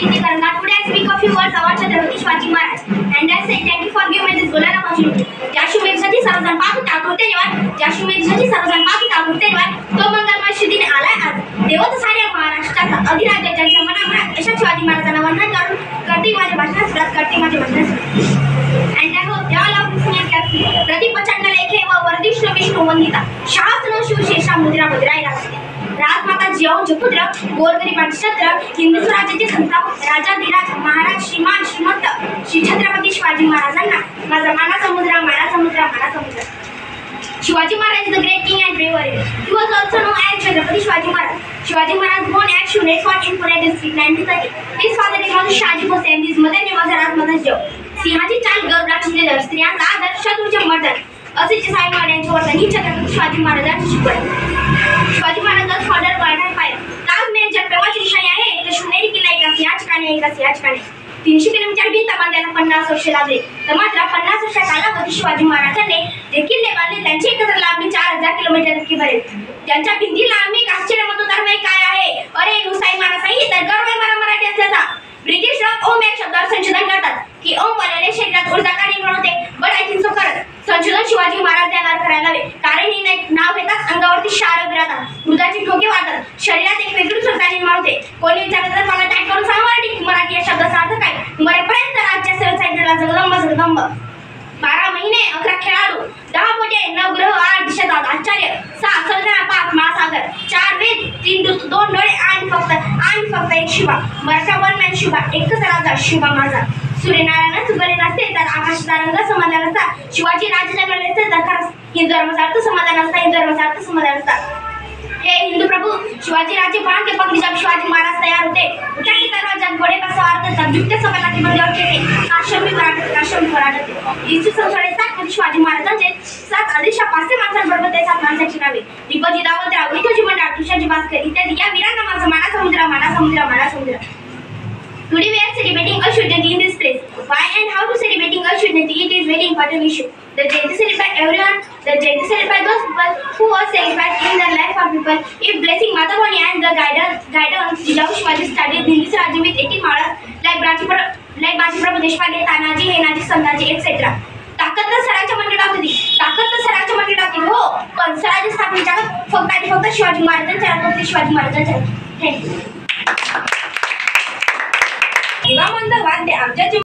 Kirti Karanga. Today I speak a few words about Chhatrapati Shivaji Maharaj. And I say thank you for giving me this golden opportunity. ज्याशिवाय सर्वजण पाहत होते आकृती निवार ज्याशिवाय सर्वजण पाहत होते आकृती निवार तो मंगलमय शुद्धीने आलाय आज देवत साऱ्या महाराष्ट्राचा अधिराज्य ज्यांच्या मनामनात अशा शिवाजी महाराजांना वंदन करून करते माझे भाषण सुरुवात करते माझे भाषण सुरुवात. And I hope they all have listened carefully. Pradeep Chand लेखे व वर्धिष्णु विष्णु वंदिता शास्त्र शिवशेषा मुद्रा मुद्राय राजते राजमाता जिजाऊ जपुत्र गोरगरिबांचे छत्र हिंदू स्वराज्याचे संस्थापक राजाधिराज महाराज श्रीमान श्रीमंत श्री छत्रपती शिवाजी महाराजांना माझा मानाचा मुद्रा मानाचा मुद्रा मानाचा मुद्रा. Shivaji Maharaj is the great king and brave warrior. He was also known as Chhatrapati Shivaji Maharaj. Shivaji Maharaj born at Shuneshwar in Pune district 1930. His father name was Shaji Bose and his mother name was Ratmata Jijaऊ. सिंहाची चाल गरुडाची जर स्त्रियांचा आदर शत्रूचे मर्दन असे साईबाबा यांचे वर्तन ही छत्रपती शिवाजी महाराजांची शिकवण. शिवाजी महाराजांचा फॉर्डर वाढाय पाय ताजमहलच्या प्रवासी निशाणी आहे तर शिवनेरी किल्ला एका ठिकाणी 300 किलोमीटर भिंत बांधायला 50 वर्ष लागले तर मात्र 50 वर्षाच्या कालावधी शिवाजी महाराजांनी जे किल्ले बांधले त्यांची एकत्र लांबी 4000 किलोमीटर इतकी भरेल. त्यांच्या भिंती लांबी आश्चर्यमतो धर्म काय आहे अरे नुसाई माणसाही तर गर्व आहे मला मराठी असल्याचा. ब्रिटिश लोक ओम या शब्दावर संशोधन करतात की ओम बोलल्याने शरीरात ऊर्जा का निर्माण होते बट आय थिंक सो करत संशोधन शिवाजी महाराज यांना करायला हवे कारण ही नाव घेताच अंगावरती शार विरातात मृदाचे ठोके वाढतात शरीरात एक वेगळी ऊर्जा निर्माण होते. कोणी विचारलं तर मला टाईप करून सांग मराठी या शब्दाचा अर्थ काय. मरेपर्यंत राज्य सेवेचा जगदंब जगदंब 12 महिने 11 खेळाडू 10 पोटे 9 ग्रह 8 दिशा आचार्य 6 समुद्र 5 महासागर 4 वेद 3 ऋतू 2 डोळे आणि फक्त एक शिवा मराठा वन मॅन शिवा एकच राजा शिवा माझा. सूर्यनारायण चुकले नसते तर आकाशाचा रंग समाधान असता शिवाजी राजे जगले नसते तर खरंच हिंदू धर्माचा अर्थ समाधान असता हिंदू धर्माचा अर्थ समाधान असता. हे हिंदू प्रभू शिवाजी राजे बाण के पगड़ी जब शिवाजी महाराज तैयार होते उठा की तरह जब घोड़े पर सवार थे तब युद्ध सभेला की बंदी होते थे काश्मीर मराठा इसवी संवसारात 7 मध्ये शिवाजी महाराजांचे 7 आदिशा 500 माणसांबरोबर ते 7 माणसांची नावे दीपजी दावतराव विठोजी मंडळ तुषारजी भास्कर इत्यादी या वीरांना माझा माना समुद्र. Today we are celebrating Ashwinati in this place. Why and how to celebrating Ashwinati? It is very important issue. The Jayanti celebrated by everyone. The Jayanti celebrated by those people who were sacrificed in their life for people. If blessing Mata Bani and the guidance Jijaऊ Shivaji started Hindi Swaraj with 18 Maharaj like Baji Prabhu Deshpande, Tanaji, Henaji, Sandaji, etc. ताकद तर सराच्या मंडळात होती हो पण सराच्या स्थापनेच्या फक्त शिवाजी महाराजांच्या thank you. वाद्य आमच्या